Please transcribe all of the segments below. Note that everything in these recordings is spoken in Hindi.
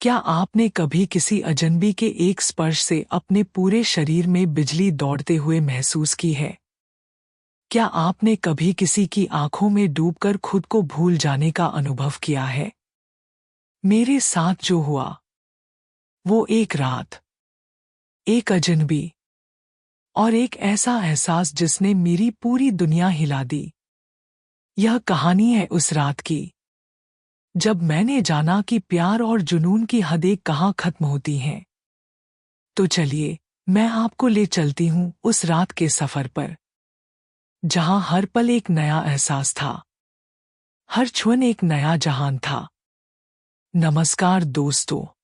क्या आपने कभी किसी अजनबी के एक स्पर्श से अपने पूरे शरीर में बिजली दौड़ते हुए महसूस की है? क्या आपने कभी किसी की आंखों में डूबकर खुद को भूल जाने का अनुभव किया है? मेरे साथ जो हुआ, वो एक रात, एक अजनबी और एक ऐसा एहसास जिसने मेरी पूरी दुनिया हिला दी। यह कहानी है उस रात की, जब मैंने जाना कि प्यार और जुनून की हदें कहाँ खत्म होती हैं। तो चलिए, मैं आपको ले चलती हूँ उस रात के सफर पर, जहां हर पल एक नया एहसास था, हर क्षण एक नया जहान था। नमस्कार दोस्तों,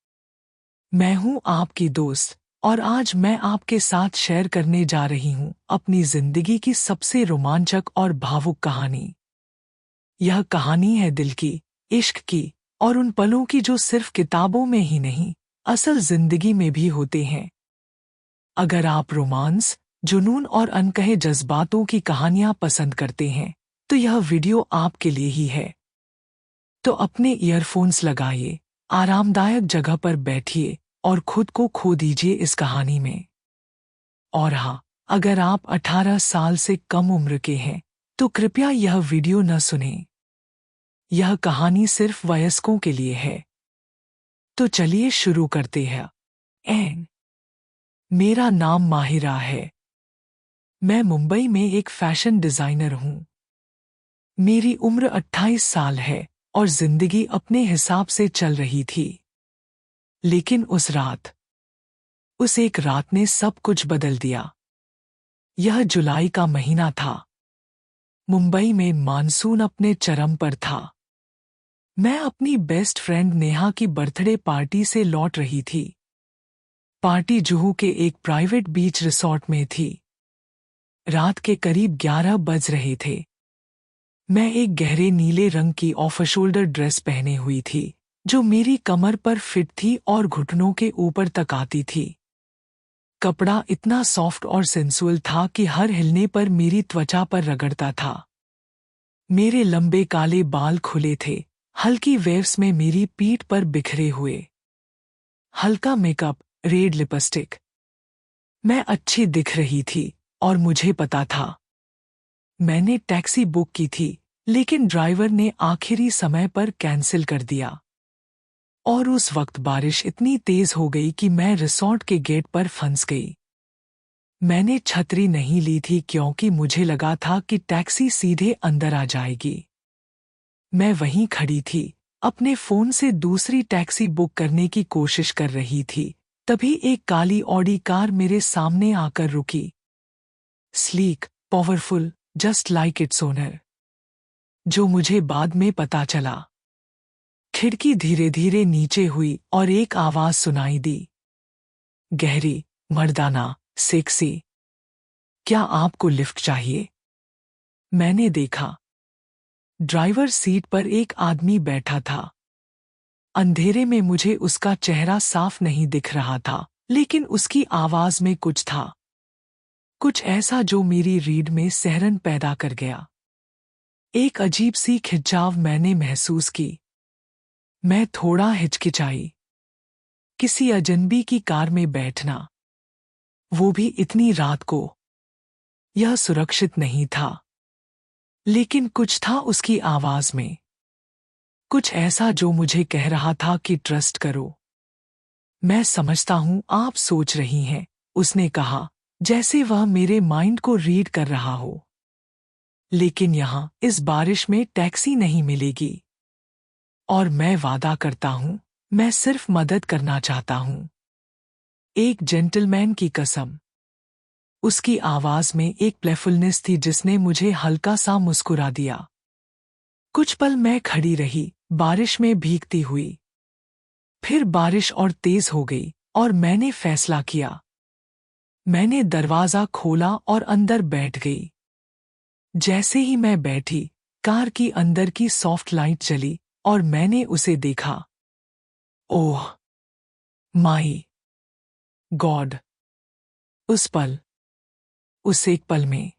मैं हूं आपकी दोस्त और आज मैं आपके साथ शेयर करने जा रही हूं अपनी जिंदगी की सबसे रोमांचक और भावुक कहानी। यह कहानी है दिल की, इश्क की और उन पलों की जो सिर्फ किताबों में ही नहीं, असल जिंदगी में भी होते हैं। अगर आप रोमांस, जुनून और अनकहे जज्बातों की कहानियां पसंद करते हैं, तो यह वीडियो आपके लिए ही है। तो अपने ईयरफोन्स लगाइए, आरामदायक जगह पर बैठिए और खुद को खो दीजिए इस कहानी में। और हाँ, अगर आप 18 साल से कम उम्र के हैं, तो कृपया यह वीडियो न सुनें। यह कहानी सिर्फ वयस्कों के लिए है। तो चलिए शुरू करते हैं। एन मेरा नाम माहिरा है। मैं मुंबई में एक फैशन डिजाइनर हूं। मेरी उम्र 28 साल है और जिंदगी अपने हिसाब से चल रही थी। लेकिन उस एक रात ने सब कुछ बदल दिया। यह जुलाई का महीना था। मुंबई में मानसून अपने चरम पर था। मैं अपनी बेस्ट फ्रेंड नेहा की बर्थडे पार्टी से लौट रही थी। पार्टी जुहू के एक प्राइवेट बीच रिसॉर्ट में थी। रात के करीब 11 बज रहे थे। मैं एक गहरे नीले रंग की ऑफ शोल्डर ड्रेस पहने हुई थी, जो मेरी कमर पर फिट थी और घुटनों के ऊपर तक आती थी। कपड़ा इतना सॉफ्ट और सेंसुअल था कि हर हिलने पर मेरी त्वचा पर रगड़ता था। मेरे लंबे काले बाल खुले थे, हल्की वेव्स में मेरी पीठ पर बिखरे हुए। हल्का मेकअप, रेड लिपस्टिक। मैं अच्छी दिख रही थी और मुझे पता था। मैंने टैक्सी बुक की थी, लेकिन ड्राइवर ने आखिरी समय पर कैंसिल कर दिया। और उस वक्त बारिश इतनी तेज हो गई कि मैं रिसॉर्ट के गेट पर फंस गई। मैंने छतरी नहीं ली थी क्योंकि मुझे लगा था कि टैक्सी सीधे अंदर आ जाएगी। मैं वहीं खड़ी थी, अपने फोन से दूसरी टैक्सी बुक करने की कोशिश कर रही थी, तभी एक काली ऑडी कार मेरे सामने आकर रुकी। Sleek, powerful, just like its owner. जो मुझे बाद में पता चला। खिड़की धीरे धीरे नीचे हुई और एक आवाज सुनाई दी। गहरी, मर्दाना, सेक्सी। क्या आपको लिफ्ट चाहिए? मैंने देखा। ड्राइवर सीट पर एक आदमी बैठा था। अंधेरे में मुझे उसका चेहरा साफ नहीं दिख रहा था, लेकिन उसकी आवाज में कुछ था। कुछ ऐसा जो मेरी रीढ़ में सहरन पैदा कर गया। एक अजीब सी खिंचाव मैंने महसूस की। मैं थोड़ा हिचकिचाई। किसी अजनबी की कार में बैठना, वो भी इतनी रात को, यह सुरक्षित नहीं था। लेकिन कुछ था उसकी आवाज में, कुछ ऐसा जो मुझे कह रहा था कि ट्रस्ट करो। मैं समझता हूं आप सोच रही हैं, उसने कहा, जैसे वह मेरे माइंड को रीड कर रहा हो। लेकिन यहां इस बारिश में टैक्सी नहीं मिलेगी। और मैं वादा करता हूं, मैं सिर्फ मदद करना चाहता हूं। एक जेंटलमैन की कसम। उसकी आवाज में एक प्लेफुलनेस थी जिसने मुझे हल्का सा मुस्कुरा दिया। कुछ पल मैं खड़ी रही, बारिश में भीगती हुई। फिर बारिश और तेज हो गई और मैंने फैसला किया। मैंने दरवाजा खोला और अंदर बैठ गई। जैसे ही मैं बैठी, कार की अंदर की सॉफ्ट लाइट जली और मैंने उसे देखा। ओह माई गॉड! उस एक पल में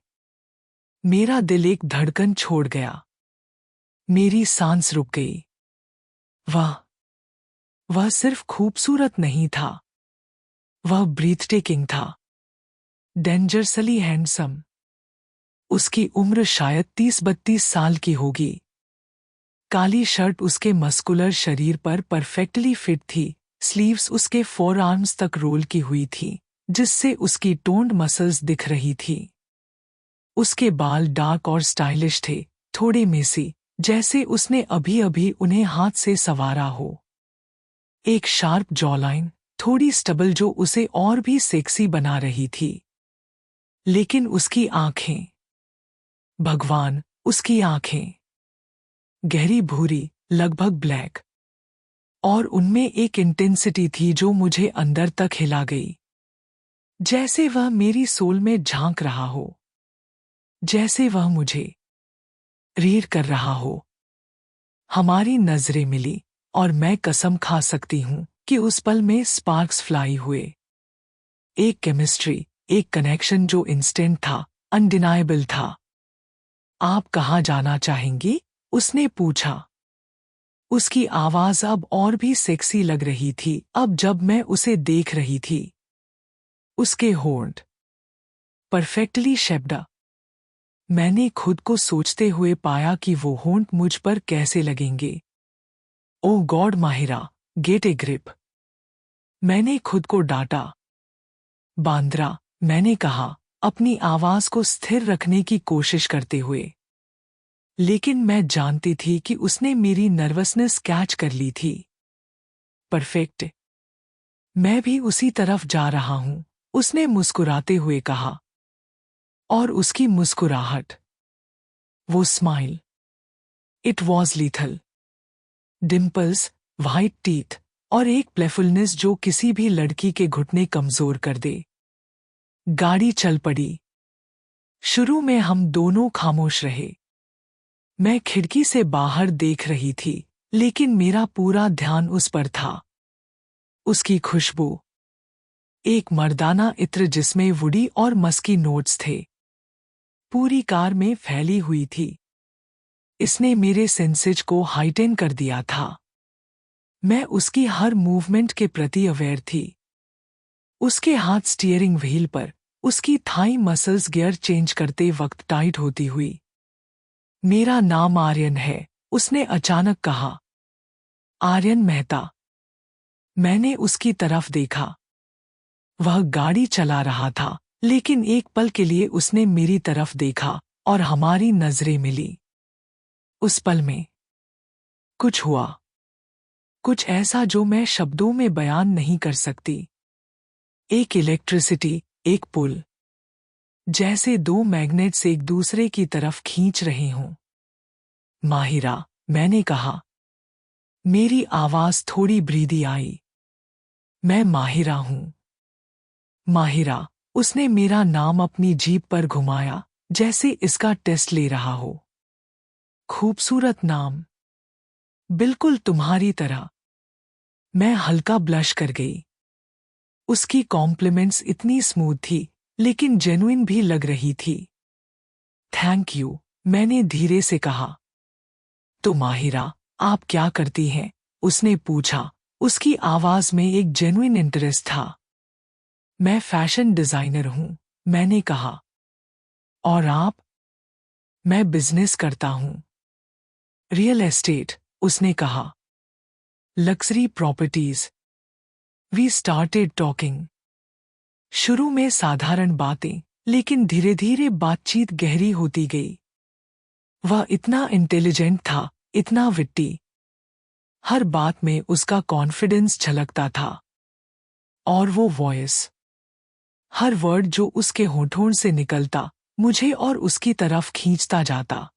मेरा दिल एक धड़कन छोड़ गया। मेरी सांस रुक गई। वह वह सिर्फ खूबसूरत नहीं था, वह ब्रीथटेकिंग था, डेंजरसली हैंडसम। उसकी उम्र शायद 30-32 साल की होगी। काली शर्ट उसके मस्कुलर शरीर पर परफेक्टली फिट थी, स्लीव्स उसके फोर आर्म्स तक रोल की हुई थी, जिससे उसकी टोन्ड मसल्स दिख रही थी। उसके बाल डार्क और स्टाइलिश थे, थोड़े मेसी, जैसे उसने अभी अभी उन्हें हाथ से संवारा हो। एक शार्प जॉलाइन, थोड़ी स्टबल जो उसे और भी सेक्सी बना रही थी। लेकिन उसकी आंखें, भगवान, उसकी आंखें गहरी भूरी, लगभग ब्लैक, और उनमें एक इंटेंसिटी थी जो मुझे अंदर तक हिला गई। जैसे वह मेरी सोल में झांक रहा हो, जैसे वह मुझे रीड कर रहा हो। हमारी नजरें मिली, और मैं कसम खा सकती हूं कि उस पल में स्पार्क्स फ्लाई हुए। एक केमिस्ट्री, एक कनेक्शन जो इंस्टेंट था, अनडिनाएबल था। आप कहाँ जाना चाहेंगी? उसने पूछा। उसकी आवाज अब और भी सेक्सी लग रही थी अब जब मैं उसे देख रही थी। उसके होंठ परफेक्टली शेप्ड। मैंने खुद को सोचते हुए पाया कि वो होंठ मुझ पर कैसे लगेंगे। Oh god Mahira, get a grip. मैंने खुद को डांटा। बांद्रा, मैंने कहा, अपनी आवाज को स्थिर रखने की कोशिश करते हुए। लेकिन मैं जानती थी कि उसने मेरी नर्वसनेस कैच कर ली थी। परफेक्ट। मैं भी उसी तरफ जा रहा हूं, उसने मुस्कुराते हुए कहा। और उसकी मुस्कुराहट, वो smile, it was lethal. Dimples, white teeth, और एक प्लेफुलनेस जो किसी भी लड़की के घुटने कमजोर कर दे। गाड़ी चल पड़ी। शुरू में हम दोनों खामोश रहे। मैं खिड़की से बाहर देख रही थी, लेकिन मेरा पूरा ध्यान उस पर था। उसकी खुशबू, एक मर्दाना इत्र जिसमें वुडी और मस्की नोट्स थे, पूरी कार में फैली हुई थी। इसने मेरे सेंसेज को हाइटेन कर दिया था। मैं उसकी हर मूवमेंट के प्रति अवेयर थी। उसके हाथ स्टीयरिंग व्हील पर, उसकी थाई मसल्स गियर चेंज करते वक्त टाइट होती हुई। मेरा नाम आर्यन है, उसने अचानक कहा। आर्यन मेहता। मैंने उसकी तरफ देखा। वह गाड़ी चला रहा था, लेकिन एक पल के लिए उसने मेरी तरफ देखा, और हमारी नजरें मिली। उस पल में कुछ हुआ, कुछ ऐसा जो मैं शब्दों में बयान नहीं कर सकती। एक इलेक्ट्रिसिटी, एक पुल, जैसे दो मैग्नेट्स एक दूसरे की तरफ खींच रहे हों। माहिरा, मैंने कहा। मेरी आवाज थोड़ी ब्रीदी आई। मैं माहिरा हूं। माहिरा, उसने मेरा नाम अपनी जीभ पर घुमाया, जैसे इसका टेस्ट ले रहा हो। खूबसूरत नाम, बिल्कुल तुम्हारी तरह। मैं हल्का ब्लश कर गई। उसकी कॉम्प्लीमेंट्स इतनी स्मूथ थी, लेकिन जेन्युइन भी लग रही थी। थैंक यू, मैंने धीरे से कहा। तो माहिरा, आप क्या करती हैं? उसने पूछा, उसकी आवाज में एक जेन्युइन इंटरेस्ट था। मैं फैशन डिजाइनर हूं, मैंने कहा। और आप? मैं बिजनेस करता हूं। रियल एस्टेट, उसने कहा। Luxury properties. We started talking. शुरू में साधारण बातें, लेकिन धीरे धीरे बातचीत गहरी होती गई। वह इतना इंटेलिजेंट था, इतना विट्टी। हर बात में उसका कॉन्फिडेंस झलकता था। और वो वॉइस, हर वर्ड जो उसके होठों से निकलता, मुझे और उसकी तरफ खींचता जाता।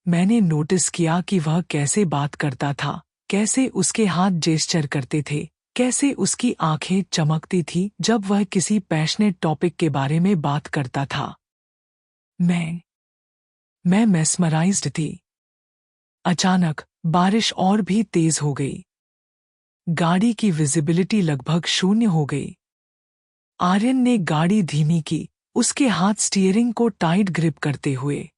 मैंने नोटिस किया कि वह कैसे बात करता था, कैसे उसके हाथ जेस्चर करते थे, कैसे उसकी आंखें चमकती थी जब वह किसी पैशनेट टॉपिक के बारे में बात करता था। मैं मेस्मराइज्ड थी। अचानक बारिश और भी तेज हो गई। गाड़ी की विजिबिलिटी लगभग शून्य हो गई। आर्यन ने गाड़ी धीमी की, उसके हाथ स्टीयरिंग को टाइट ग्रिप करते हुए।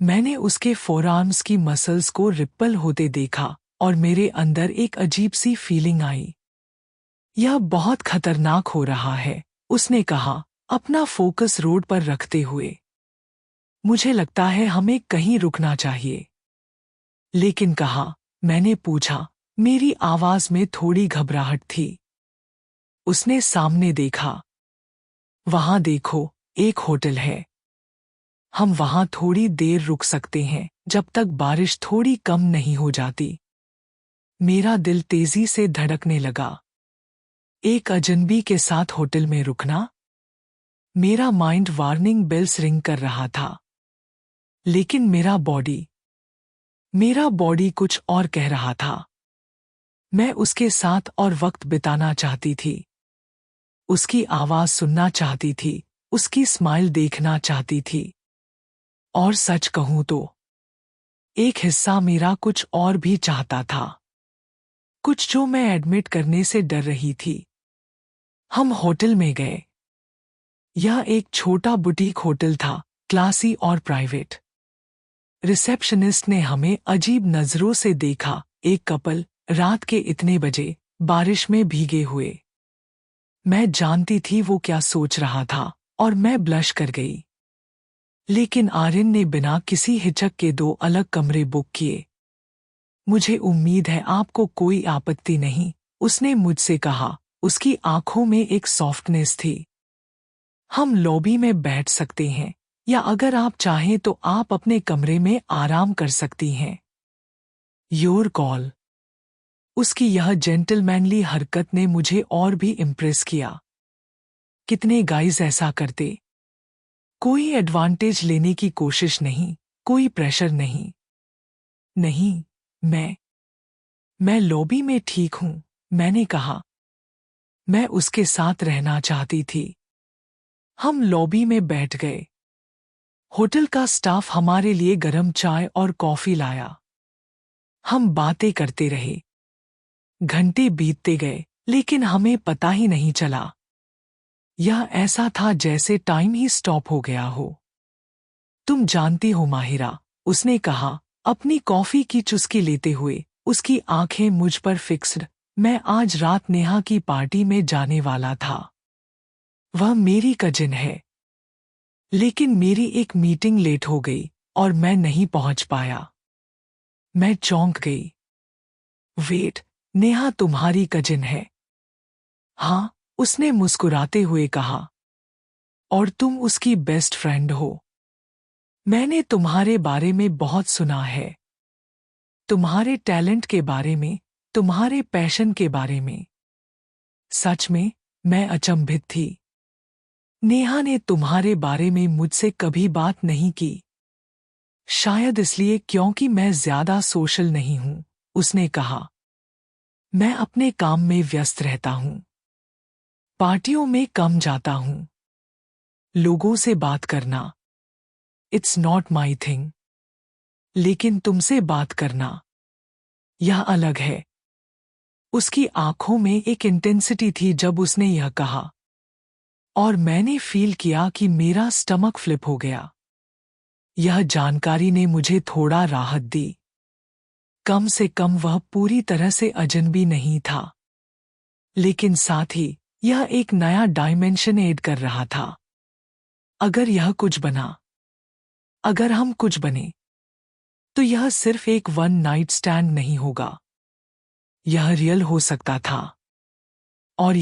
मैंने उसके फोरआर्म्स की मसल्स को रिप्पल होते देखा, और मेरे अंदर एक अजीब सी फीलिंग आई। यह बहुत खतरनाक हो रहा है, उसने कहा, अपना फोकस रोड पर रखते हुए। मुझे लगता है हमें कहीं रुकना चाहिए। लेकिन कहा, मैंने पूछा, मेरी आवाज में थोड़ी घबराहट थी। उसने सामने देखा। वहां देखो, एक होटल है। हम वहां थोड़ी देर रुक सकते हैं, जब तक बारिश थोड़ी कम नहीं हो जाती। मेरा दिल तेजी से धड़कने लगा। एक अजनबी के साथ होटल में रुकना? मेरा माइंड वार्निंग बेल्स रिंग कर रहा था। लेकिन मेरा बॉडी कुछ और कह रहा था। मैं उसके साथ और वक्त बिताना चाहती थी। उसकी आवाज सुनना चाहती थी, उसकी स्माइल देखना चाहती थी। और सच कहूं तो एक हिस्सा मेरा कुछ और भी चाहता था, कुछ जो मैं एडमिट करने से डर रही थी। हम होटल में गए। यह एक छोटा बुटीक होटल था, क्लासी और प्राइवेट। रिसेप्शनिस्ट ने हमें अजीब नजरों से देखा। एक कपल, रात के इतने बजे, बारिश में भीगे हुए। मैं जानती थी वो क्या सोच रहा था, और मैं ब्लश कर गई। लेकिन आर्यन ने बिना किसी हिचक के 2 अलग कमरे बुक किए। मुझे उम्मीद है आपको कोई आपत्ति नहीं, उसने मुझसे कहा। उसकी आंखों में एक सॉफ्टनेस थी। हम लॉबी में बैठ सकते हैं, या अगर आप चाहें तो आप अपने कमरे में आराम कर सकती हैं। Your call. उसकी यह जेंटलमैनली हरकत ने मुझे और भी इम्प्रेस किया। कितने गाइज ऐसा करते? कोई एडवांटेज लेने की कोशिश नहीं, कोई प्रेशर नहीं। नहीं, मैं लॉबी में ठीक हूं, मैंने कहा। मैं उसके साथ रहना चाहती थी। हम लॉबी में बैठ गए। होटल का स्टाफ हमारे लिए गरम चाय और कॉफी लाया। हम बातें करते रहे। घंटे बीतते गए, लेकिन हमें पता ही नहीं चला। यह ऐसा था जैसे टाइम ही स्टॉप हो गया हो। तुम जानती हो माहिरा, उसने कहा, अपनी कॉफी की चुस्की लेते हुए। उसकी आंखें मुझ पर फिक्स्ड। मैं आज रात नेहा की पार्टी में जाने वाला था। वह मेरी कजिन है। लेकिन मेरी एक मीटिंग लेट हो गई, और मैं नहीं पहुंच पाया। मैं चौंक गई। वेट, नेहा तुम्हारी कजिन है? हाँ, उसने मुस्कुराते हुए कहा। और तुम उसकी बेस्ट फ्रेंड हो? मैंने तुम्हारे बारे में बहुत सुना है। तुम्हारे टैलेंट के बारे में, तुम्हारे पैशन के बारे में। सच में, मैं अचंभित थी। नेहा ने तुम्हारे बारे में मुझसे कभी बात नहीं की। शायद इसलिए क्योंकि मैं ज्यादा सोशल नहीं हूं, उसने कहा। मैं अपने काम में व्यस्त रहता हूं। पार्टियों में कम जाता हूं। लोगों से बात करना, इट्स नॉट माई थिंग। लेकिन तुमसे बात करना, यह अलग है। उसकी आंखों में एक इंटेंसिटी थी जब उसने यह कहा। और मैंने फील किया कि मेरा स्टमक फ्लिप हो गया। यह जानकारी ने मुझे थोड़ा राहत दी। कम से कम वह पूरी तरह से अजनबी नहीं था। लेकिन साथ ही यह एक नया डायमेंशन ऐड कर रहा था। अगर यह कुछ बना, अगर हम कुछ बने, तो यह सिर्फ एक 1 नाइट स्टैंड नहीं होगा। यह रियल हो सकता था। और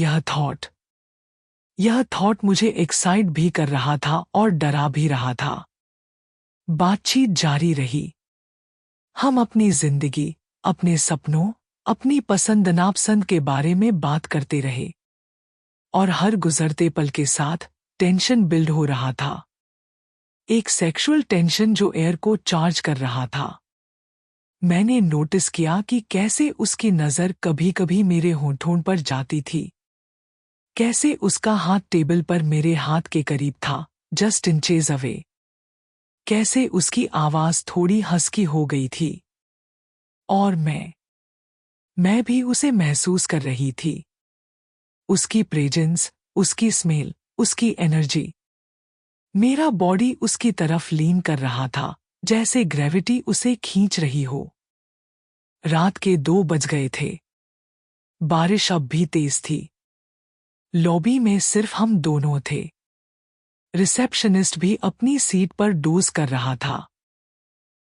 यह थॉट मुझे एक्साइट भी कर रहा था और डरा भी रहा था। बातचीत जारी रही। हम अपनी जिंदगी, अपने सपनों, अपनी पसंद नापसंद के बारे में बात करते रहे। और हर गुजरते पल के साथ टेंशन बिल्ड हो रहा था। एक सेक्सुअल टेंशन जो एयर को चार्ज कर रहा था। मैंने नोटिस किया कि कैसे उसकी नजर कभी कभी मेरे होठों पर जाती थी। कैसे उसका हाथ टेबल पर मेरे हाथ के करीब था, जस्ट इंचेज अवे। कैसे उसकी आवाज थोड़ी हस्की हो गई थी। और मैं भी उसे महसूस कर रही थी। उसकी प्रेजेंस, उसकी स्मेल, उसकी एनर्जी। मेरा बॉडी उसकी तरफ लीन कर रहा था, जैसे ग्रेविटी उसे खींच रही हो। रात के 2 बज गए थे। बारिश अब भी तेज थी। लॉबी में सिर्फ हम दोनों थे। रिसेप्शनिस्ट भी अपनी सीट पर डोज कर रहा था।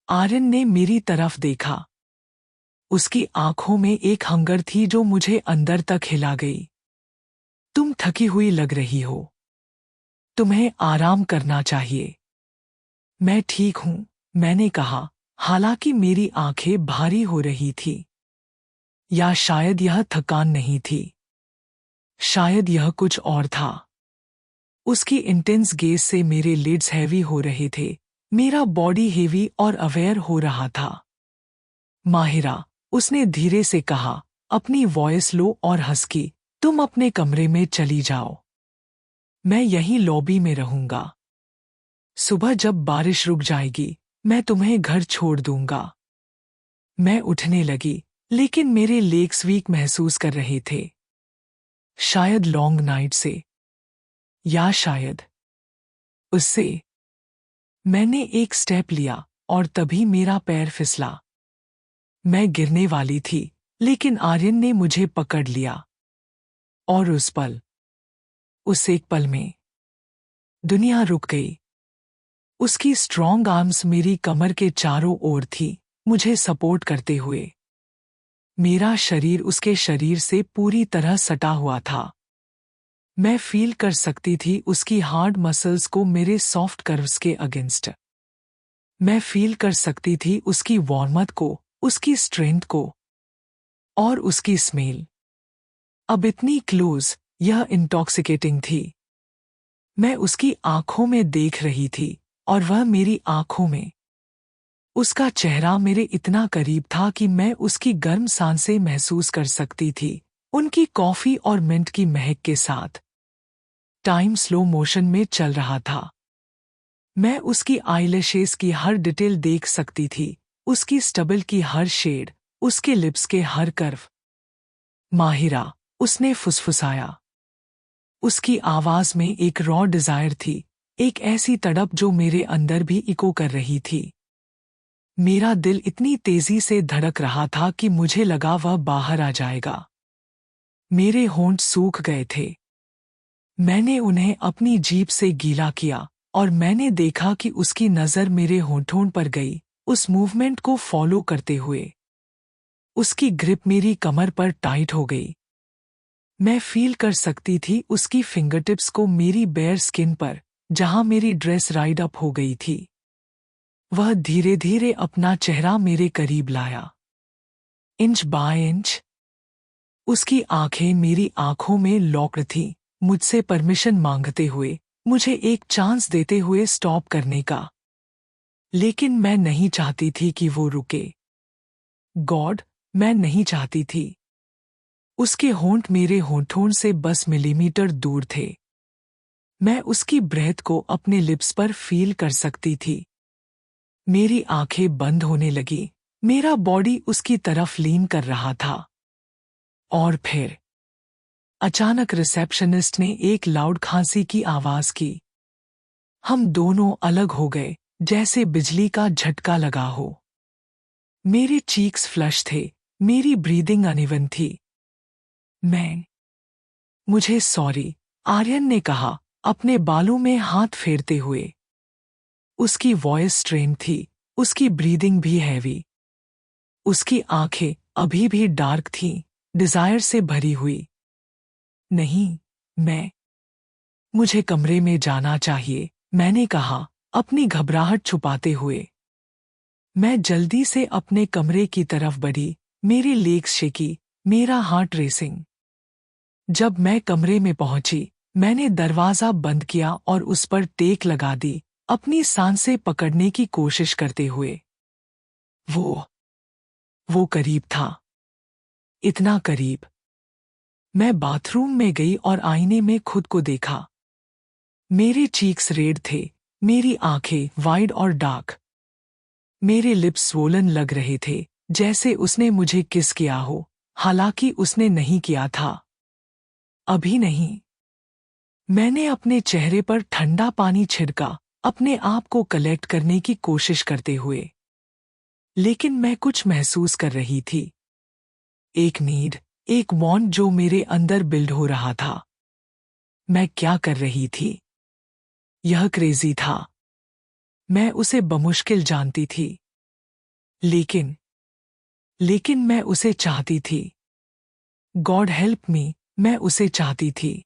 आर्यन ने मेरी तरफ देखा। उसकी आंखों में एक हंगर थी जो मुझे अंदर तक हिला गई। तुम थकी हुई लग रही हो। तुम्हें आराम करना चाहिए। मैं ठीक हूं, मैंने कहा, हालांकि मेरी आंखें भारी हो रही थी। या शायद यह थकान नहीं थी। शायद यह कुछ और था। उसकी इंटेंस गेज से मेरे लिड्स हैवी हो रहे थे। मेरा बॉडी हेवी और अवेयर हो रहा था। माहिरा, उसने धीरे से कहा, अपनी वॉइस लो और हस्की, तुम अपने कमरे में चली जाओ। मैं यहीं लॉबी में रहूंगा। सुबह जब बारिश रुक जाएगी, मैं तुम्हें घर छोड़ दूंगा। मैं उठने लगी, लेकिन मेरे लेग्स वीक महसूस कर रहे थे। शायद लॉन्ग नाइट से, या शायद उससे। मैंने एक स्टेप लिया और तभी मेरा पैर फिसला। मैं गिरने वाली थी, लेकिन आर्यन ने मुझे पकड़ लिया। और उस एक पल में दुनिया रुक गई। उसकी स्ट्रॉन्ग आर्म्स मेरी कमर के चारों ओर थी, मुझे सपोर्ट करते हुए। मेरा शरीर उसके शरीर से पूरी तरह सटा हुआ था। मैं फील कर सकती थी उसकी हार्ड मसल्स को मेरे सॉफ्ट कर्व्स के अगेंस्ट। मैं फील कर सकती थी उसकी वार्मथ को, उसकी स्ट्रेंथ को, और उसकी स्मेल। अब इतनी क्लोज, यह इंटॉक्सिकेटिंग थी। मैं उसकी आंखों में देख रही थी, और वह मेरी आंखों में। उसका चेहरा मेरे इतना करीब था कि मैं उसकी गर्म सांसें महसूस कर सकती थी, उनकी कॉफी और मिंट की महक के साथ। टाइम स्लो मोशन में चल रहा था। मैं उसकी आईलैशेस की हर डिटेल देख सकती थी, उसकी स्टबल की हर शेड, उसके लिप्स के हर कर्व। माहिरा, उसने फुसफुसाया। उसकी आवाज में एक रॉ डिजायर थी, एक ऐसी तड़प जो मेरे अंदर भी इको कर रही थी। मेरा दिल इतनी तेजी से धड़क रहा था कि मुझे लगा वह बाहर आ जाएगा। मेरे होंठ सूख गए थे। मैंने उन्हें अपनी जीभ से गीला किया, और मैंने देखा कि उसकी नज़र मेरे होंठों पर गई, उस मूवमेंट को फॉलो करते हुए। उसकी ग्रिप मेरी कमर पर टाइट हो गई। मैं फील कर सकती थी उसकी फिंगरटिप्स को मेरी बेयर स्किन पर, जहां मेरी ड्रेस राइड अप हो गई थी। वह धीरे धीरे अपना चेहरा मेरे करीब लाया। Inch by inch. उसकी आंखें मेरी आंखों में लॉक्ड थीं, मुझसे परमिशन मांगते हुए, मुझे एक चांस देते हुए स्टॉप करने का। लेकिन मैं नहीं चाहती थी कि वो रुके। गॉड, मैं नहीं चाहती थी। उसके होंठ मेरे होंठों से बस मिलीमीटर दूर थे। मैं उसकी ब्रेथ को अपने लिप्स पर फील कर सकती थी। मेरी आंखें बंद होने लगी, मेरा बॉडी उसकी तरफ लीन कर रहा था। और फिर अचानक रिसेप्शनिस्ट ने एक लाउड खांसी की आवाज की। हम दोनों अलग हो गए, जैसे बिजली का झटका लगा हो। मेरे चीक्स फ्लश थे, मेरी ब्रीदिंग अनइवन थी। मुझे सॉरी, आर्यन ने कहा, अपने बालों में हाथ फेरते हुए। उसकी वॉइस स्ट्रेन थी, उसकी ब्रीदिंग भी हैवी। उसकी आंखें अभी भी डार्क थीं, डिजायर से भरी हुई। नहीं, मुझे कमरे में जाना चाहिए, मैंने कहा, अपनी घबराहट छुपाते हुए। मैं जल्दी से अपने कमरे की तरफ बढ़ी, मेरी लेग्स शेकी, मेरा हार्ट रेसिंग। जब मैं कमरे में पहुंची, मैंने दरवाजा बंद किया और उस पर टेक लगा दी, अपनी सांसें पकड़ने की कोशिश करते हुए। वो करीब था। इतना करीब। मैं बाथरूम में गई और आईने में खुद को देखा। मेरे चीक्स रेड थे, मेरी आंखें वाइड और डार्क। मेरे लिप्स स्वोलन लग रहे थे, जैसे उसने मुझे किस किया हो, हालांकि उसने नहीं किया था। अभी नहीं। मैंने अपने चेहरे पर ठंडा पानी छिड़का, अपने आप को कलेक्ट करने की कोशिश करते हुए। लेकिन मैं कुछ महसूस कर रही थी। एक नीड, एक वांट जो मेरे अंदर बिल्ड हो रहा था। मैं क्या कर रही थी? यह क्रेजी था। मैं उसे बमुश्किल जानती थी। लेकिन लेकिन मैं उसे चाहती थी। गॉड हेल्प मी, मैं उसे चाहती थी।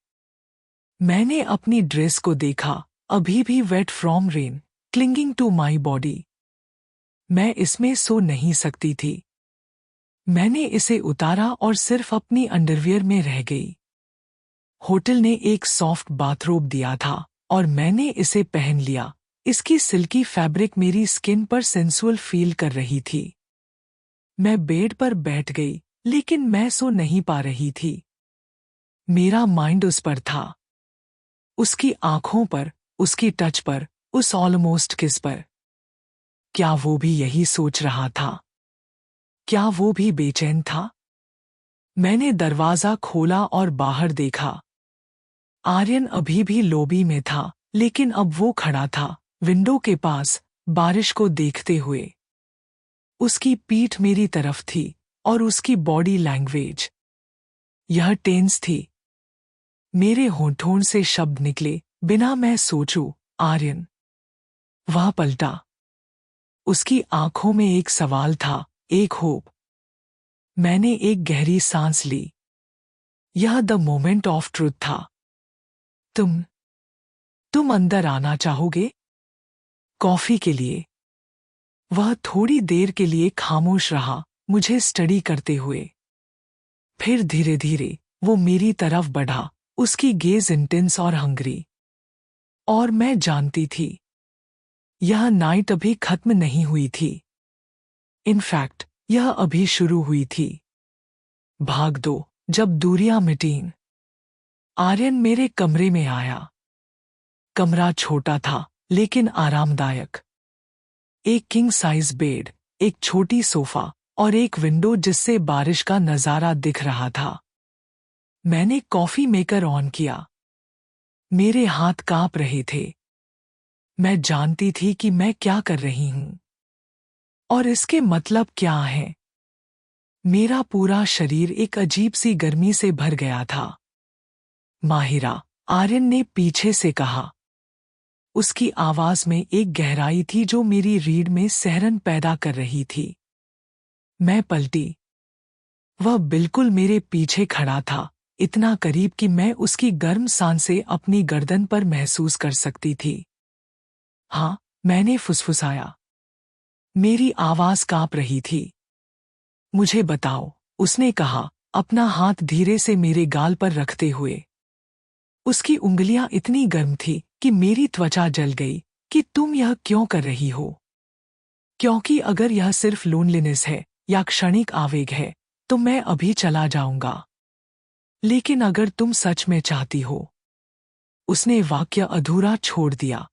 मैंने अपनी ड्रेस को देखा, अभी भी wet from rain, clinging to my body. मैं इसमें सो नहीं सकती थी। मैंने इसे उतारा और सिर्फ अपनी अंडरवियर में रह गई। होटल ने एक सॉफ्ट बाथरोब दिया था और मैंने इसे पहन लिया। इसकी सिल्की फैब्रिक मेरी स्किन पर सेंसुअल फील कर रही थी। मैं बेड पर बैठ गई, लेकिन मैं सो नहीं पा रही थी। मेरा माइंड उस पर था, उसकी आंखों पर, उसकी टच पर, उस ऑलमोस्ट किस पर। क्या वो भी यही सोच रहा था? क्या वो भी बेचैन था? मैंने दरवाजा खोला और बाहर देखा। आर्यन अभी भी लॉबी में था, लेकिन अब वो खड़ा था, विंडो के पास, बारिश को देखते हुए। उसकी पीठ मेरी तरफ थी और उसकी बॉडी लैंग्वेज, यह टेंस थी। मेरे होठों से शब्द निकले बिना मैं सोचूं, आर्यन। वह पलटा। उसकी आंखों में एक सवाल था, एक होप। मैंने एक गहरी सांस ली। यह द मोमेंट ऑफ ट्रुथ था। तुम अंदर आना चाहोगे? कॉफी के लिए। वह थोड़ी देर के लिए खामोश रहा, मुझे स्टडी करते हुए। फिर धीरे धीरे वो मेरी तरफ बढ़ा, उसकी गेज इंटेंस और हंग्री। और मैं जानती थी, यह नाइट अभी खत्म नहीं हुई थी। इनफैक्ट यह अभी शुरू हुई थी। भाग दो, जब दूरियां मिटीं। आर्यन मेरे कमरे में आया। कमरा छोटा था, लेकिन आरामदायक। एक किंग साइज बेड, एक छोटी सोफा और एक विंडो जिससे बारिश का नजारा दिख रहा था। मैंने कॉफी मेकर ऑन किया। मेरे हाथ कांप रहे थे। मैं जानती थी कि मैं क्या कर रही हूं और इसके मतलब क्या है। मेरा पूरा शरीर एक अजीब सी गर्मी से भर गया था। माहिरा, आर्यन ने पीछे से कहा। उसकी आवाज में एक गहराई थी जो मेरी रीढ़ में सहरन पैदा कर रही थी। मैं पलटी। वह बिल्कुल मेरे पीछे खड़ा था, इतना करीब कि मैं उसकी गर्म सांसें अपनी गर्दन पर महसूस कर सकती थी। हाँ, मैंने फुसफुसाया। मेरी आवाज कांप रही थी। मुझे बताओ, उसने कहा, अपना हाथ धीरे से मेरे गाल पर रखते हुए। उसकी उंगलियां इतनी गर्म थी कि मेरी त्वचा जल गई। कि तुम यह क्यों कर रही हो? क्योंकि अगर यह सिर्फ लोनलीनेस है या क्षणिक आवेग है, तो मैं अभी चला जाऊंगा। लेकिन अगर तुम सच में चाहती हो। उसने वाक्य अधूरा छोड़ दिया।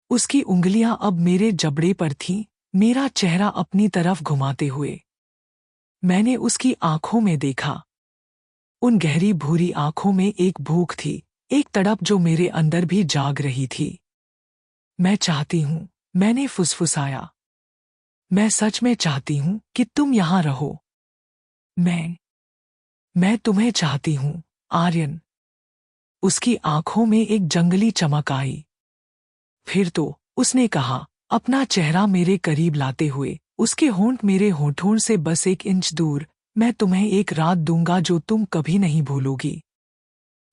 उसकी उंगलियां अब मेरे जबड़े पर थीं, मेरा चेहरा अपनी तरफ घुमाते हुए। मैंने उसकी आंखों में देखा। उन गहरी भूरी आंखों में एक भूख थी, एक तड़प जो मेरे अंदर भी जाग रही थी। मैं चाहती हूं, मैंने फुसफुसाया। मैं सच में चाहती हूं कि तुम यहां रहो। मैं तुम्हें चाहती हूं, आर्यन। उसकी आंखों में एक जंगली चमक आई। फिर तो उसने कहा, अपना चेहरा मेरे करीब लाते हुए, उसके होंठ मेरे होठों से बस 1 इंच दूर। मैं तुम्हें एक रात दूंगा जो तुम कभी नहीं भूलोगी।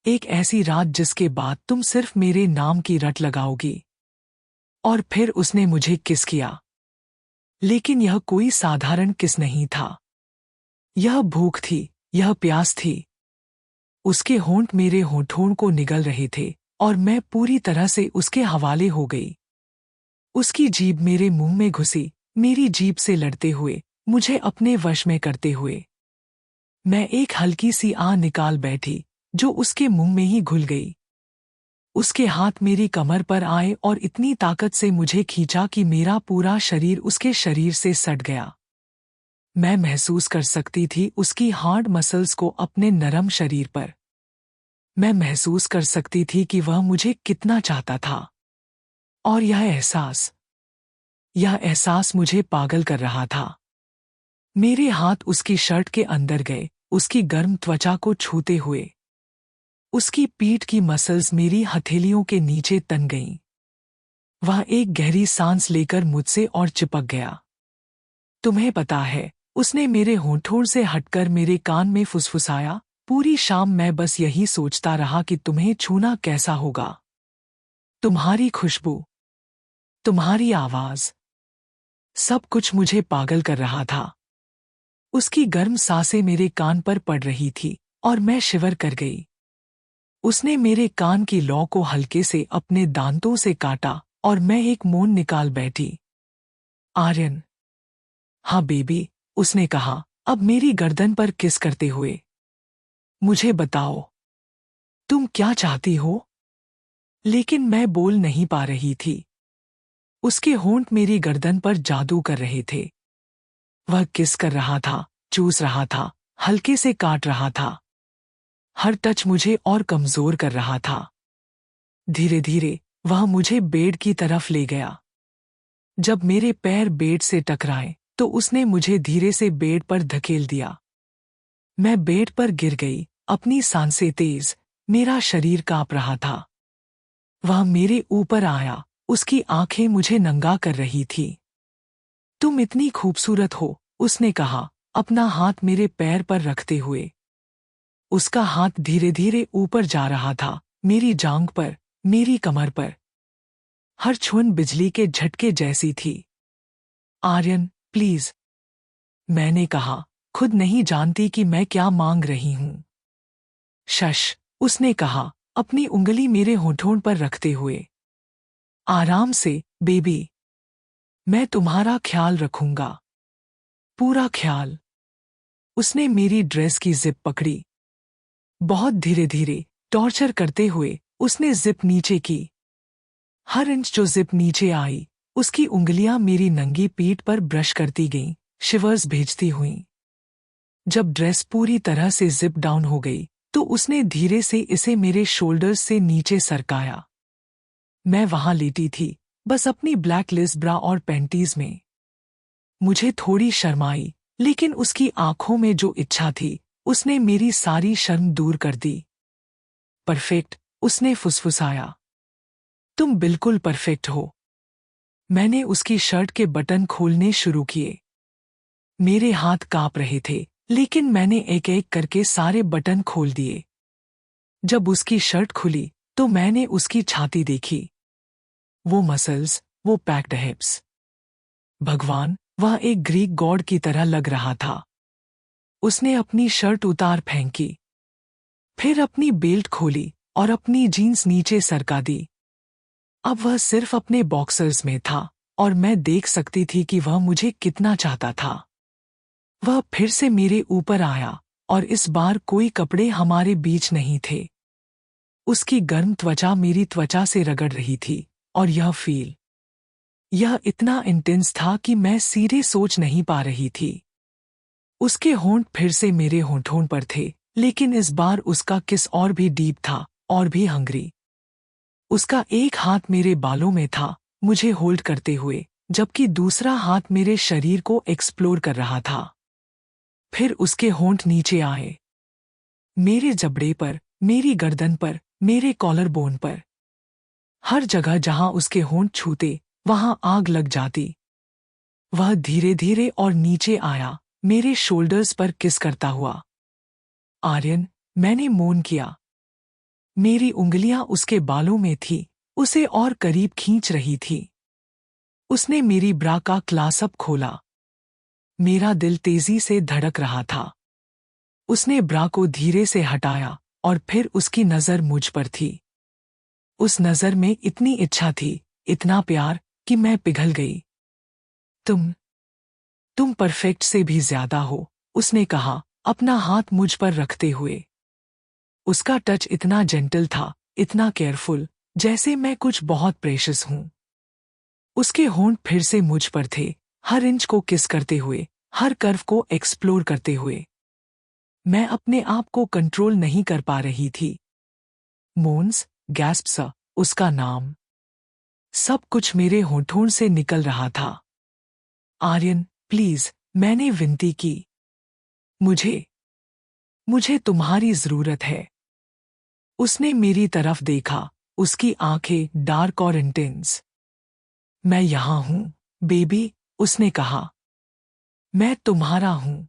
एक ऐसी रात जिसके बाद तुम सिर्फ मेरे नाम की रट लगाओगी। और फिर उसने मुझे किस किया। लेकिन यह कोई साधारण किस नहीं था। यह भूख थी, यह प्यास थी। उसके होंठ मेरे होठों को निगल रहे थे और मैं पूरी तरह से उसके हवाले हो गई। उसकी जीभ मेरे मुंह में घुसी, मेरी जीभ से लड़ते हुए, मुझे अपने वश में करते हुए। मैं एक हल्की सी आह निकाल बैठी, जो उसके मुंह में ही घुल गई। उसके हाथ मेरी कमर पर आए और इतनी ताकत से मुझे खींचा कि मेरा पूरा शरीर उसके शरीर से सट गया। मैं महसूस कर सकती थी उसकी हार्ड मसल्स को अपने नरम शरीर पर। मैं महसूस कर सकती थी कि वह मुझे कितना चाहता था। और यह एहसास, यह एहसास मुझे पागल कर रहा था। मेरे हाथ उसकी शर्ट के अंदर गए, उसकी गर्म त्वचा को छूते हुए। उसकी पीठ की मसल्स मेरी हथेलियों के नीचे तन गईं। वह एक गहरी सांस लेकर मुझसे और चिपक गया। तुम्हें पता है, उसने मेरे होठों से हटकर मेरे कान में फुसफुसाया, पूरी शाम मैं बस यही सोचता रहा कि तुम्हें छूना कैसा होगा। तुम्हारी खुशबू, तुम्हारी आवाज, सब कुछ मुझे पागल कर रहा था। उसकी गर्म सांसें मेरे कान पर पड़ रही थी और मैं शिवर कर गई। उसने मेरे कान की लौ को हल्के से अपने दांतों से काटा और मैं एक मौन निकाल बैठी। आर्यन। हाँ बेबी, उसने कहा, अब मेरी गर्दन पर किस करते हुए। मुझे बताओ, तुम क्या चाहती हो? लेकिन मैं बोल नहीं पा रही थी। उसके होंठ मेरी गर्दन पर जादू कर रहे थे। वह किस कर रहा था, चूस रहा था, हल्के से काट रहा था। हर टच मुझे और कमजोर कर रहा था। धीरे धीरे वह मुझे बेड की तरफ ले गया। जब मेरे पैर बेड से टकराए तो उसने मुझे धीरे से बेड पर धकेल दिया। मैं बेड पर गिर गई, अपनी सांसें तेज, मेरा शरीर कांप रहा था। वह मेरे ऊपर आया, उसकी आंखें मुझे नंगा कर रही थी। तुम इतनी खूबसूरत हो, उसने कहा, अपना हाथ मेरे पैर पर रखते हुए। उसका हाथ धीरे धीरे ऊपर जा रहा था, मेरी जांघ पर, मेरी कमर पर। हर छुन बिजली के झटके जैसी थी। आर्यन, प्लीज, मैंने कहा, खुद नहीं जानती कि मैं क्या मांग रही हूं। शश, उसने कहा, अपनी उंगली मेरे होठों पर रखते हुए। आराम से, बेबी। मैं तुम्हारा ख्याल रखूंगा। पूरा ख्याल। उसने मेरी ड्रेस की जिप पकड़ी। बहुत धीरे धीरे, टॉर्चर करते हुए, उसने जिप नीचे की। हर इंच जो जिप नीचे आई, उसकी उंगलियां मेरी नंगी पीठ पर ब्रश करती गईं, शिवर्स भेजती हुईं। जब ड्रेस पूरी तरह से जिप डाउन हो गई, तो उसने धीरे से इसे मेरे शोल्डर्स से नीचे सरकाया। मैं वहां लेटी थी, बस अपनी ब्लैक लेस ब्रा और पैंटीज में। मुझे थोड़ी शर्म आई, लेकिन उसकी आंखों में जो इच्छा थी, उसने मेरी सारी शर्म दूर कर दी। परफेक्ट, उसने फुसफुसाया। तुम बिल्कुल परफेक्ट हो। मैंने उसकी शर्ट के बटन खोलने शुरू किए। मेरे हाथ कांप रहे थे, लेकिन मैंने एक एक करके सारे बटन खोल दिए। जब उसकी शर्ट खुली, तो मैंने उसकी छाती देखी। वो मसल्स, वो पैक्ड हिप्स। भगवान, वह एक ग्रीक गॉड की तरह लग रहा था। उसने अपनी शर्ट उतार फेंकी, फिर अपनी बेल्ट खोली और अपनी जीन्स नीचे सरका दी। अब वह सिर्फ अपने बॉक्सर्स में था और मैं देख सकती थी कि वह मुझे कितना चाहता था। वह फिर से मेरे ऊपर आया और इस बार कोई कपड़े हमारे बीच नहीं थे। उसकी गर्म त्वचा मेरी त्वचा से रगड़ रही थी और यह इतना इंटेंस था कि मैं सीधे सोच नहीं पा रही थी। उसके होंठ फिर से मेरे होठों पर थे, लेकिन इस बार उसका किस और भी डीप था और भी हंग्री। उसका एक हाथ मेरे बालों में था, मुझे होल्ड करते हुए, जबकि दूसरा हाथ मेरे शरीर को एक्सप्लोर कर रहा था। फिर उसके होंठ नीचे आए, मेरे जबड़े पर, मेरी गर्दन पर, मेरे कॉलर बोन पर। हर जगह जहां उसके होंठ छूते, वहां आग लग जाती। वह धीरे धीरे और नीचे आया, मेरे शोल्डर्स पर किस करता हुआ। आर्यन, मैंने मौन किया। मेरी उंगलियां उसके बालों में थी, उसे और करीब खींच रही थी। उसने मेरी ब्रा का क्लासअप खोला। मेरा दिल तेजी से धड़क रहा था। उसने ब्रा को धीरे से हटाया और फिर उसकी नजर मुझ पर थी। उस नजर में इतनी इच्छा थी, इतना प्यार, कि मैं पिघल गई। तुम परफेक्ट से भी ज्यादा हो, उसने कहा, अपना हाथ मुझ पर रखते हुए। उसका टच इतना जेंटल था, इतना केयरफुल, जैसे मैं कुछ बहुत प्रेशियस हूं। उसके होंठ फिर से मुझ पर थे, हर इंच को किस करते हुए, हर कर्व को एक्सप्लोर करते हुए। मैं अपने आप को कंट्रोल नहीं कर पा रही थी। मोन्स, गैस्प्स, उसका नाम। सब कुछ मेरे होठों से निकल रहा था। आर्यन, प्लीज, मैंने विनती की। मुझे मुझे तुम्हारी जरूरत है। उसने मेरी तरफ देखा, उसकी आंखें डार्क और इंटेंस। मैं यहां हूं, बेबी, उसने कहा। मैं तुम्हारा हूं।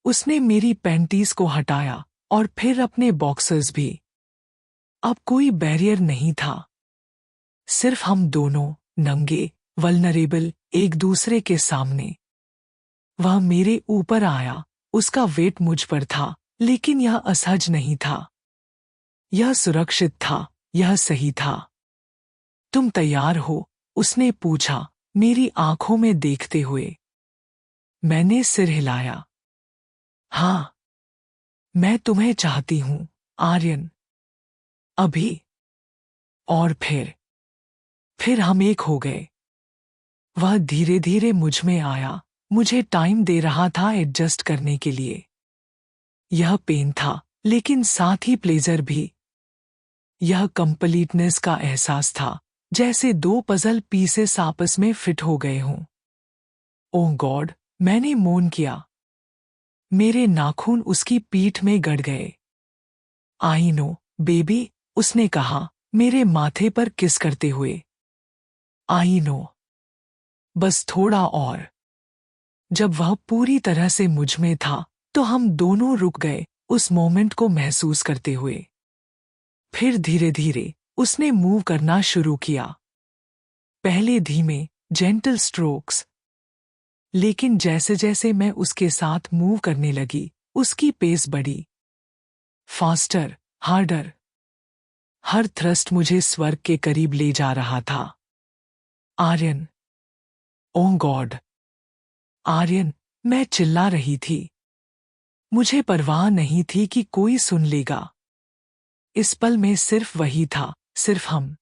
उसने मेरी पैंटीज को हटाया और फिर अपने बॉक्सर्स भी। अब कोई बैरियर नहीं था। सिर्फ हम दोनों, नंगे, वल्नरेबल, एक दूसरे के सामने। वह मेरे ऊपर आया, उसका वेट मुझ पर था, लेकिन यह असहज नहीं था। यह सुरक्षित था, यह सही था। तुम तैयार हो? उसने पूछा, मेरी आंखों में देखते हुए। मैंने सिर हिलाया। हाँ, मैं तुम्हें चाहती हूं, आर्यन। अभी। और फिर हम एक हो गए। वह धीरे धीरे मुझ में आया, मुझे टाइम दे रहा था एडजस्ट करने के लिए। यह पेन था, लेकिन साथ ही प्लेजर भी। यह कंप्लीटनेस का एहसास था, जैसे दो पजल पीसेस आपस में फिट हो गए हों। ओह गॉड, मैंने मोन किया। मेरे नाखून उसकी पीठ में गड़ गए। आई नो, बेबी, उसने कहा, मेरे माथे पर किस करते हुए। I know. बस थोड़ा और। जब वह पूरी तरह से मुझ में था, तो हम दोनों रुक गए, उस मोमेंट को महसूस करते हुए। फिर धीरे धीरे उसने मूव करना शुरू किया। पहले धीमे, जेंटल स्ट्रोक्स। लेकिन जैसे जैसे मैं उसके साथ मूव करने लगी, उसकी पेस बढ़ी। Faster, harder. हर थ्रस्ट मुझे स्वर्ग के करीब ले जा रहा था। आर्यन। ओह गॉड। आर्यन, मैं चिल्ला रही थी। मुझे परवाह नहीं थी कि कोई सुन लेगा। इस पल में सिर्फ वही था, सिर्फ हम।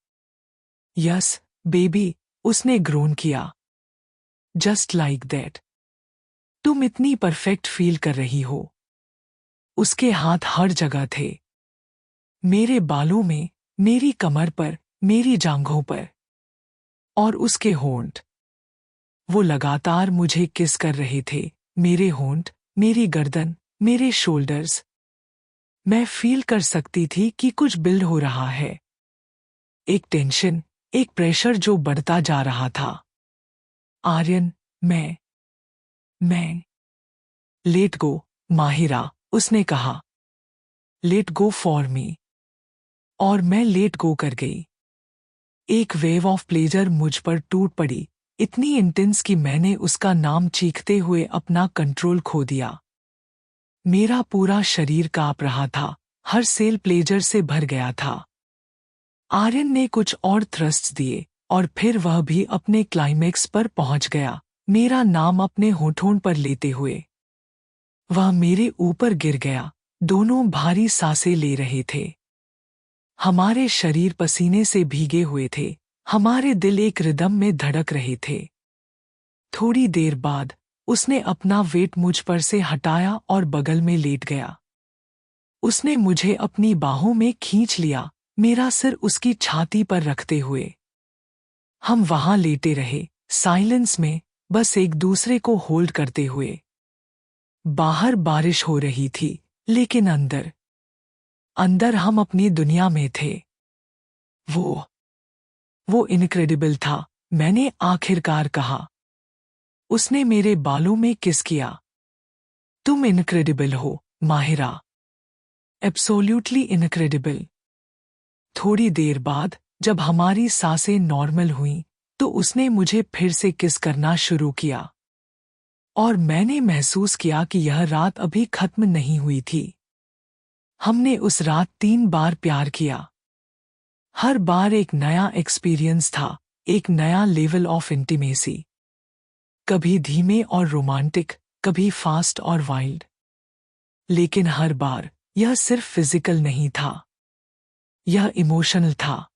यस, बेबी, उसने ग्रोन किया। Just like that. तुम इतनी परफेक्ट फील कर रही हो। उसके हाथ हर जगह थे। मेरे बालों में, मेरी कमर पर, मेरी जांघों पर। और उसके होंठ। वो लगातार मुझे किस कर रहे थे, मेरे होंठ, मेरी गर्दन, मेरे शोल्डर्स। मैं फील कर सकती थी कि कुछ बिल्ड हो रहा है। एक टेंशन, एक प्रेशर जो बढ़ता जा रहा था। आर्यन, मैं। लेट गो, माहिरा, उसने कहा। Let go for me. और मैं लेट गो कर गई। एक वेव ऑफ प्लेजर मुझ पर टूट पड़ी, इतनी इंटेंस कि मैंने उसका नाम चीखते हुए अपना कंट्रोल खो दिया। मेरा पूरा शरीर कांप रहा था, हर सेल प्लेजर से भर गया था। आर्यन ने कुछ और थ्रस्ट्स दिए, और फिर वह भी अपने क्लाइमेक्स पर पहुंच गया, मेरा नाम अपने होठों पर लेते हुए। वह मेरे ऊपर गिर गया, दोनों भारी सांसें ले रहे थे। हमारे शरीर पसीने से भीगे हुए थे, हमारे दिल एक रिदम में धड़क रहे थे। थोड़ी देर बाद उसने अपना वेट मुझ पर से हटाया और बगल में लेट गया। उसने मुझे अपनी बाहों में खींच लिया, मेरा सिर उसकी छाती पर रखते हुए। हम वहां लेटे रहे, साइलेंस में, बस एक दूसरे को होल्ड करते हुए। बाहर बारिश हो रही थी, लेकिन अंदर अंदर हम अपनी दुनिया में थे। वो इनक्रेडिबल था, मैंने आखिरकार कहा। उसने मेरे बालों में किस किया। तुम इनक्रेडिबल हो, माहिरा। Absolutely incredible. थोड़ी देर बाद, जब हमारी सांसें नॉर्मल हुईं, तो उसने मुझे फिर से किस करना शुरू किया। और मैंने महसूस किया कि यह रात अभी खत्म नहीं हुई थी। हमने उस रात 3 बार प्यार किया। हर बार एक नया एक्सपीरियंस था, एक नया लेवल ऑफ इंटीमेसी। कभी धीमे और रोमांटिक, कभी फास्ट और वाइल्ड। लेकिन हर बार यह सिर्फ फिजिकल नहीं था, यह इमोशनल था।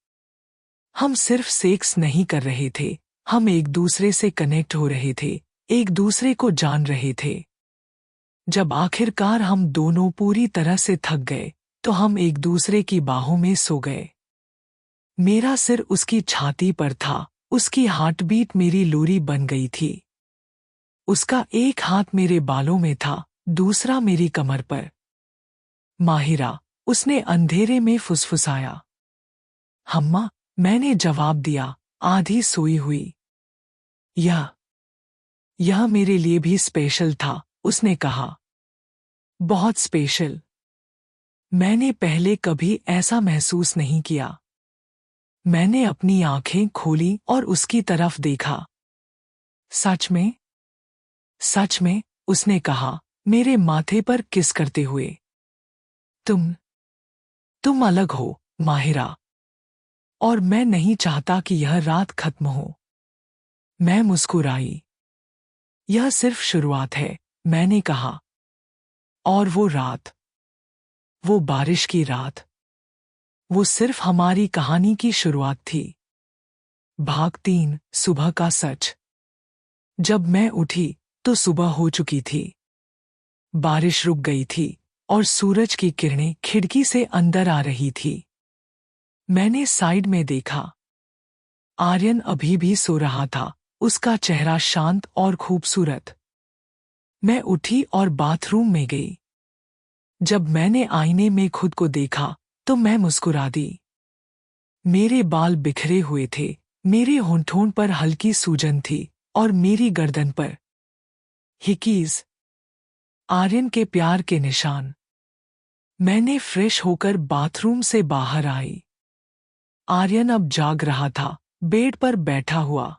हम सिर्फ सेक्स नहीं कर रहे थे, हम एक दूसरे से कनेक्ट हो रहे थे, एक दूसरे को जान रहे थे। जब आखिरकार हम दोनों पूरी तरह से थक गए, तो हम एक दूसरे की बाहों में सो गए। मेरा सिर उसकी छाती पर था, उसकी हार्टबीट मेरी लोरी बन गई थी। उसका एक हाथ मेरे बालों में था, दूसरा मेरी कमर पर। माहिरा, उसने अंधेरे में फुसफुसाया। हम्मा, मैंने जवाब दिया, आधी सोई हुई। यह मेरे लिए भी स्पेशल था, उसने कहा। बहुत स्पेशल। मैंने पहले कभी ऐसा महसूस नहीं किया। मैंने अपनी आंखें खोली और उसकी तरफ देखा। सच में? सच में, उसने कहा, मेरे माथे पर किस करते हुए। तुम अलग हो, माहिरा। और मैं नहीं चाहता कि यह रात खत्म हो। मैं मुस्कुराई। यह सिर्फ शुरुआत है, मैंने कहा। और वो रात, वो बारिश की रात, वो सिर्फ हमारी कहानी की शुरुआत थी। भाग 3, सुबह का सच। जब मैं उठी तो सुबह हो चुकी थी। बारिश रुक गई थी और सूरज की किरणें खिड़की से अंदर आ रही थी। मैंने साइड में देखा। आर्यन अभी भी सो रहा था, उसका चेहरा शांत और खूबसूरत। मैं उठी और बाथरूम में गई। जब मैंने आईने में खुद को देखा तो मैं मुस्कुरा दी। मेरे बाल बिखरे हुए थे, मेरे होंठों पर हल्की सूजन थी और मेरी गर्दन पर हिकीज, आर्यन के प्यार के निशान। मैंने फ्रेश होकर बाथरूम से बाहर आई। आर्यन अब जाग रहा था, बेड पर बैठा हुआ।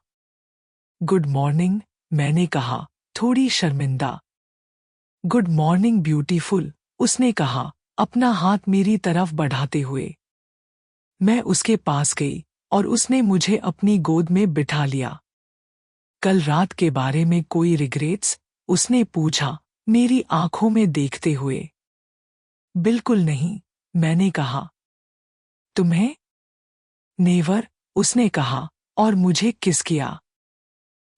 गुड मॉर्निंग, मैंने कहा, थोड़ी शर्मिंदा। गुड मॉर्निंग ब्यूटीफुल, उसने कहा, अपना हाथ मेरी तरफ बढ़ाते हुए। मैं उसके पास गई और उसने मुझे अपनी गोद में बिठा लिया। कल रात के बारे में कोई रिग्रेट्स? उसने पूछा, मेरी आंखों में देखते हुए। बिल्कुल नहीं, मैंने कहा। तुम्हें? नेवर, उसने कहा और मुझे किस किया।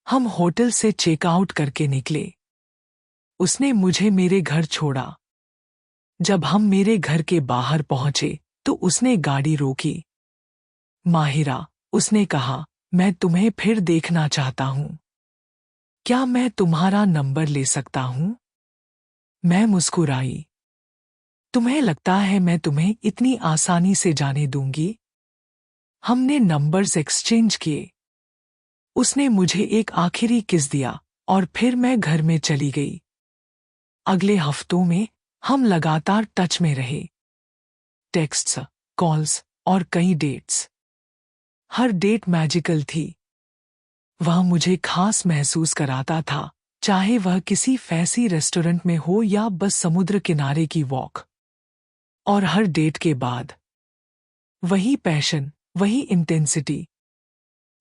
हम होटल से चेकआउट करके निकले। उसने मुझे मेरे घर छोड़ा। जब हम मेरे घर के बाहर पहुंचे तो उसने गाड़ी रोकी। माहिरा, उसने कहा, मैं तुम्हें फिर देखना चाहता हूं। क्या मैं तुम्हारा नंबर ले सकता हूं? मैं मुस्कुराई। तुम्हें लगता है मैं तुम्हें इतनी आसानी से जाने दूंगी? हमने नंबर्स एक्सचेंज किए। उसने मुझे एक आखिरी किस दिया और फिर मैं घर में चली गई। अगले हफ्तों में हम लगातार टच में रहे। टेक्स्ट्स, कॉल्स और कई डेट्स। हर डेट मैजिकल थी। वह मुझे खास महसूस कराता था, चाहे वह किसी फैंसी रेस्टोरेंट में हो या बस समुद्र किनारे की वॉक। और हर डेट के बाद वही पैशन, वही इंटेंसिटी।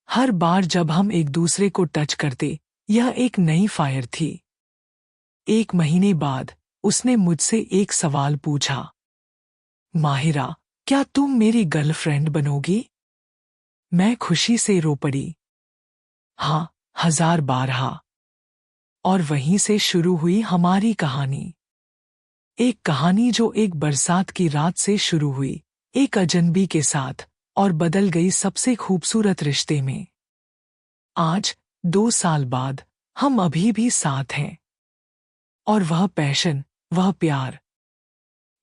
हर बार जब हम एक दूसरे को टच करते, यह एक नई फायर थी। एक महीने बाद उसने मुझसे एक सवाल पूछा, माहिरा, क्या तुम मेरी गर्लफ्रेंड बनोगी? मैं खुशी से रो पड़ी। हाँ, 1000 बार हाँ। और वहीं से शुरू हुई हमारी कहानी। एक कहानी जो एक बरसात की रात से शुरू हुई, एक अजनबी के साथ, और बदल गई सबसे खूबसूरत रिश्ते में। आज, 2 साल बाद, हम अभी भी साथ हैं। और वह पैशन, वह प्यार,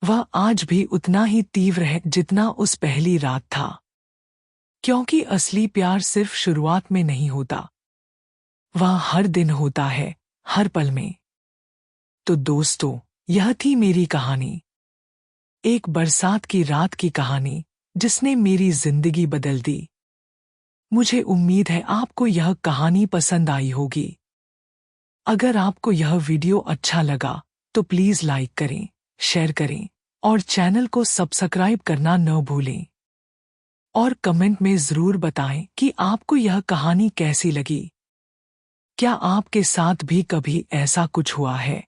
वह आज भी उतना ही तीव्र है जितना उस पहली रात था। क्योंकि असली प्यार सिर्फ शुरुआत में नहीं होता, वह हर दिन होता है, हर पल में। तो दोस्तों, यह थी मेरी कहानी। एक बरसात की रात की कहानी जिसने मेरी जिंदगी बदल दी। मुझे उम्मीद है आपको यह कहानी पसंद आई होगी। अगर आपको यह वीडियो अच्छा लगा तो प्लीज लाइक करें, शेयर करें और चैनल को सब्सक्राइब करना न भूलें। और कमेंट में जरूर बताएं कि आपको यह कहानी कैसी लगी। क्या आपके साथ भी कभी ऐसा कुछ हुआ है?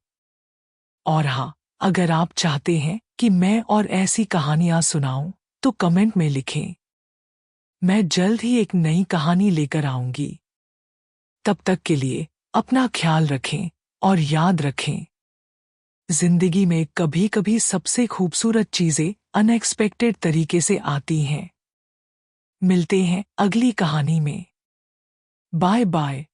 और हाँ, अगर आप चाहते हैं कि मैं और ऐसी कहानियां सुनाऊं, तो कमेंट में लिखें। मैं जल्द ही एक नई कहानी लेकर आऊंगी। तब तक के लिए अपना ख्याल रखें और याद रखें, जिंदगी में कभी कभी सबसे खूबसूरत चीजें अनएक्सपेक्टेड तरीके से आती हैं। मिलते हैं अगली कहानी में। Bye bye.